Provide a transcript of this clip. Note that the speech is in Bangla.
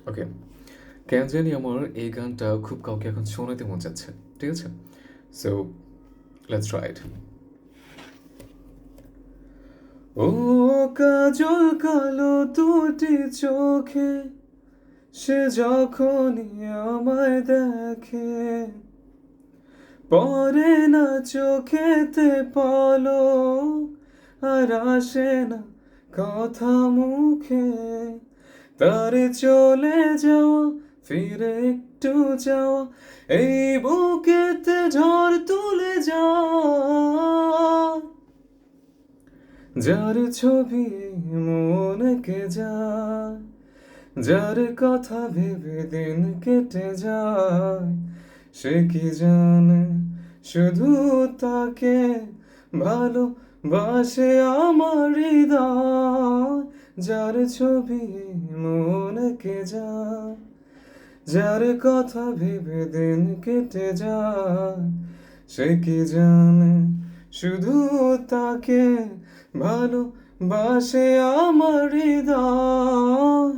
ওকে, কেন জানি আমার এই গানটা খুব কাউকে এখন শোনাতে মন যাচ্ছে। ঠিক আছে? So let's try it. ও কাজল কালো দুটি চোখে সে যখনই আমায় দেখে, পড়ে না চোখেতে পলক, আর আসে না কথা মুখে। তার চলে যাওয়া, ফিরে একটু যাওয়া, এই বুকেতে ঝড় তুলে যায়। যার ছবি মনে কে যায়, যার কথা ভেবে দিন কেটে যায়, সে কি জানে শুধু তাকে ভালোবাসে আমার হৃদয়। যার ছবি মনে কে যায়, যার কথা ভেবে দিন কেটে যায়, সে কি জানে শুধু তাকে ভালোবাসে আমার হৃদয়।